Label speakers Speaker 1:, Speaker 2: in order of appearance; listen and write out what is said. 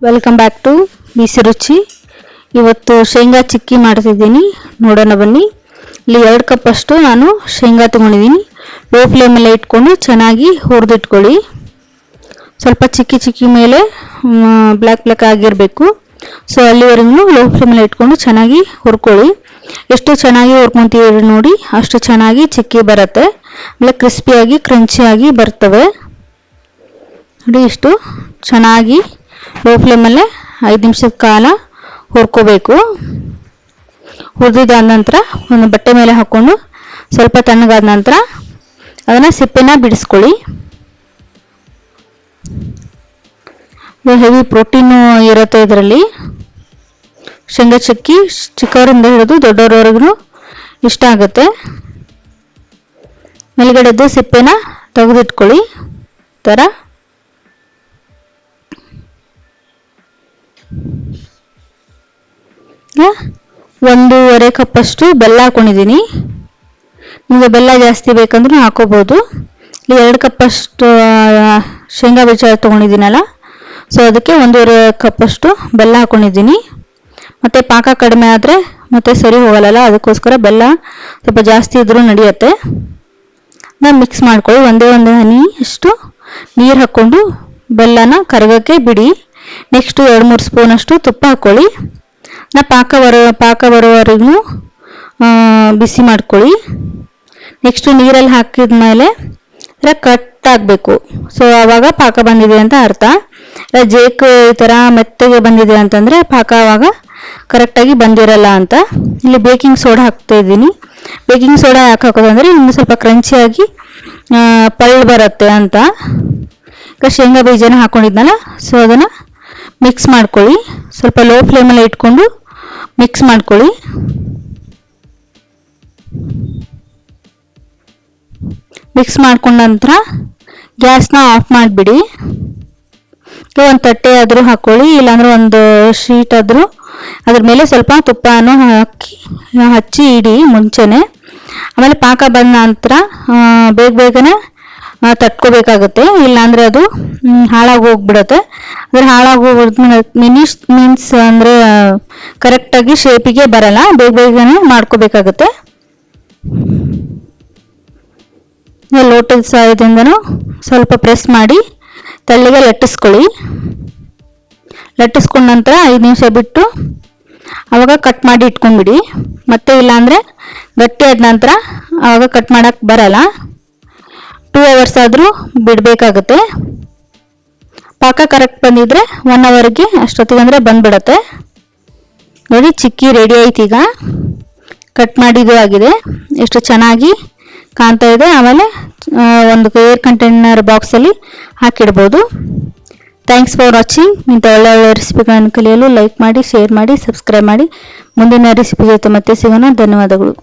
Speaker 1: Welcome back to ಬಿಸಿ ರುಚಿ. ಇವತ್ತು ಶೇಂಗಾ ಚಿಕ್ಕಿ ಮಾಡ್ತಿದ್ದೀನಿ, ನೋಡೋಣ ಬನ್ನಿ. ಇಲ್ಲಿ 2 ಕಪ್ ಅಷ್ಟು ನಾನು ಶೇಂಗಾ ತಗೊಂಡಿದ್ದೀನಿ. ಲೋ ಫ್ಲೇಮಲ್ಲೇ ಇಟ್ಕೊಂಡು ಚೆನ್ನಾಗಿ ಹುರಿದಿಟ್ಕೊಳ್ಳಿ. ಸ್ವಲ್ಪ ಚಿಕ್ಕಿ ಮೇಲೆ ಬ್ಲ್ಯಾಕ್ ಆಗಿರಬೇಕು. ಸೊ ಅಲ್ಲಿವರೆಗೂ ಲೋ ಫ್ಲೇಮಲ್ಲೇ ಇಟ್ಕೊಂಡು ಚೆನ್ನಾಗಿ ಹುರ್ಕೊಳ್ಳಿ. ಎಷ್ಟು ಚೆನ್ನಾಗಿ ಹುರ್ಕೊಂತೀವಿ ನೋಡಿ, ಅಷ್ಟು ಚೆನ್ನಾಗಿ ಚಿಕ್ಕಿ ಬರುತ್ತೆ. ಆಮೇಲೆ ಕ್ರಿಸ್ಪಿಯಾಗಿ ಕ್ರಂಚಿಯಾಗಿ ಬರ್ತವೆ ನೋಡಿ. ಇಷ್ಟು ಚೆನ್ನಾಗಿ ಲೋ ಫ್ಲೇಮಲ್ಲೇ 5 ನಿಮಿಷದ ಕಾಲ ಹುರ್ಕೋಬೇಕು. ಹುರಿದಿದ್ದಾದ ನಂತರ ಒಂದು ಬಟ್ಟೆ ಮೇಲೆ ಹಾಕ್ಕೊಂಡು ಸ್ವಲ್ಪ ತಣ್ಣಗಾದ ನಂತರ ಅದನ್ನು ಸಿಪ್ಪೆನ ಬಿಡಿಸ್ಕೊಳ್ಳಿ. ಹೆವಿ ಪ್ರೋಟೀನು ಇರುತ್ತೆ ಇದರಲ್ಲಿ. ಶೇಂಗಾ ಚಿಕ್ಕಿ ಚಿಕ್ಕವರಿಂದ ಹಿಡಿದು ದೊಡ್ಡವರವರೆಗೂ ಇಷ್ಟ ಆಗುತ್ತೆ. ಮೇಲ್ಗಡೆದ್ದು ಸಿಪ್ಪೆನ ತೆಗೆದಿಟ್ಕೊಳ್ಳಿ. ಥರ 1.5 ಕಪ್ ಅಷ್ಟು ಬೆಲ್ಲ ಹಾಕೊಂಡಿದ್ದೀನಿ. ನಿಮಗೆ ಬೆಲ್ಲ ಜಾಸ್ತಿ ಬೇಕಂದ್ರೆ ಹಾಕೋಬಹುದು. ಇಲ್ಲಿ 2 ಕಪ್ ಅಷ್ಟು ಶೇಂಗಾ ಬೀಜ ತೊಗೊಂಡಿದ್ದೀನಲ್ಲ, ಸೊ ಅದಕ್ಕೆ 1.5 ಕಪ್ ಅಷ್ಟು ಬೆಲ್ಲ ಹಾಕೊಂಡಿದ್ದೀನಿ. ಮತ್ತು ಪಾಕ ಕಡಿಮೆ ಆದರೆ ಮತ್ತೆ ಸರಿ ಹೋಗಲ್ಲ, ಅದಕ್ಕೋಸ್ಕರ ಬೆಲ್ಲ ಸ್ವಲ್ಪ ಜಾಸ್ತಿ ಇದ್ರೂ ನಡೆಯುತ್ತೆ. ಮಿಕ್ಸ್ ಮಾಡ್ಕೊಳ್ಳಿ. ಒಂದು ಹನಿ ಅಷ್ಟು ನೀರು ಹಾಕ್ಕೊಂಡು ಬೆಲ್ಲನ ಕರಗಕ್ಕೆ ಬಿಡಿ. ನೆಕ್ಸ್ಟು 2-3 ಸ್ಪೂನ್ ಅಷ್ಟು ತುಪ್ಪ ಹಾಕ್ಕೊಳ್ಳಿ. ಪಾಕ ಬರೋವರೆಗೂ ಬಿಸಿ ಮಾಡ್ಕೊಳ್ಳಿ. ನೆಕ್ಸ್ಟು ನೀರಲ್ಲಿ ಹಾಕಿದ ಮೇಲೆ ಕಟ್ ಆಗಬೇಕು. ಸೊ ಆವಾಗ ಪಾಕ ಬಂದಿದೆ ಅಂತ ಅರ್ಥ. ಜೇಕ್ ಈ ಥರ ಮೆತ್ತಗೆ ಬಂದಿದೆ ಅಂತಂದರೆ ಪಾಕ ಆವಾಗ ಕರೆಕ್ಟಾಗಿ ಬಂದಿರಲ್ಲ ಅಂತ. ಇಲ್ಲಿ ಬೇಕಿಂಗ್ ಸೋಡಾ ಹಾಕ್ತಾ ಇದ್ದೀನಿ. ಬೇಕಿಂಗ್ ಸೋಡಾ ಯಾಕೆ ಹಾಕೋದಂದರೆ ಇನ್ನು ಸ್ವಲ್ಪ ಕ್ರಂಚಿಯಾಗಿ ಪಳ್ಳು ಬರುತ್ತೆ ಅಂತ. ಈಗ ಶೇಂಗಾ ಬೀಜನ ಹಾಕ್ಕೊಂಡಿದ್ನಲ್ಲ, ಸೊ ಅದನ್ನು ಮಿಕ್ಸ್ ಮಾಡ್ಕೊಳ್ಳಿ. ಸ್ವಲ್ಪ ಲೋ ಫ್ಲೇಮಲ್ಲಿ ಇಟ್ಕೊಂಡು ಮಿಕ್ಸ್ ಮಾಡ್ಕೊಳ್ಳಿ. ಮಿಕ್ಸ್ ಮಾಡ್ಕೊಂಡ ನಂತರ ಗ್ಯಾಸ್ನ ಆಫ್ ಮಾಡಿಬಿಡಿ. ಒಂದು ತಟ್ಟೆ ಆದರೂ ಹಾಕ್ಕೊಳ್ಳಿ, ಇಲ್ಲಾಂದ್ರೆ ಒಂದು ಶೀಟ್ ಆದರೂ ಅದ್ರ ಮೇಲೆ ಸ್ವಲ್ಪ ತುಪ್ಪನೂ ಹಚ್ಚಿ ಇಡಿ ಮುಂಚೆನೆ. ಆಮೇಲೆ ಪಾಕ ಬಂದ ನಂತರ ಬೇಗನೆ ತಟ್ಕೋಬೇಕಾಗುತ್ತೆ, ಇಲ್ಲಾಂದರೆ ಅದು ಹಾಳಾಗಿ ಹೋಗ್ಬಿಡುತ್ತೆ. ಅದ್ರ ಹಾಳಾಗಿ ಹೋಗೋದು ಮೀನ್ಸ್ ಅಂದರೆ ಕರೆಕ್ಟಾಗಿ ಶೇಪಿಗೆ ಬರಲ್ಲ. ಬೇಗನೆ ಮಾಡ್ಕೋಬೇಕಾಗುತ್ತೆ. ಲೋಟದ ಸಹಾಯದಿಂದನೂ ಸ್ವಲ್ಪ ಪ್ರೆಸ್ ಮಾಡಿ ತೆಳ್ಳಗೆ ಲಟ್ಟಿಸ್ಕೊಳ್ಳಿ. ಲಟ್ಟಿಸ್ಕೊಂಡ ನಂತರ 5 ನಿಮಿಷ ಬಿಟ್ಟು ಆವಾಗ ಕಟ್ ಮಾಡಿ ಇಟ್ಕೊಂಡ್ಬಿಡಿ. ಮತ್ತೆ ಇಲ್ಲಾಂದರೆ ಗಟ್ಟಿ ಆದ ನಂತರ ಆವಾಗ ಕಟ್ ಮಾಡೋಕ್ಕೆ ಬರಲ್ಲ. 2 ಅವರ್ಸ್ ಆದರೂ ಬಿಡಬೇಕಾಗುತ್ತೆ. ಪಾಕ ಕರೆಕ್ಟ್ ಬಂದಿದ್ರೆ 1 ಅವರ್ಗೆ ಅಷ್ಟೊತ್ತಿಗೆ ಅಂದರೆ ಬಂದ್ಬಿಡುತ್ತೆ ನೋಡಿ. ಚಿಕ್ಕಿ ರೆಡಿ ಆಯ್ತು. ಈಗ ಕಟ್ ಮಾಡಿದ್ದು ಆಗಿದೆ. ಎಷ್ಟು ಚೆನ್ನಾಗಿ ಕಾಣ್ತಾ ಇದೆ. ಆಮೇಲೆ ಒಂದು ಏರ್ ಕಂಟೈನರ್ ಬಾಕ್ಸಲ್ಲಿ ಹಾಕಿಡ್ಬೋದು. Thanks for watching. ಇಂಥ ಒಳ್ಳೆ ರೆಸಿಪಿಗಳನ್ನು ಕಲಿಯಲು ಲೈಕ್ ಮಾಡಿ, ಶೇರ್ ಮಾಡಿ, ಸಬ್ಸ್ಕ್ರೈಬ್ ಮಾಡಿ. ಮುಂದಿನ ರೆಸಿಪಿ ಜೊತೆ ಮತ್ತೆ ಸಿಗೋಣ. ಧನ್ಯವಾದಗಳು.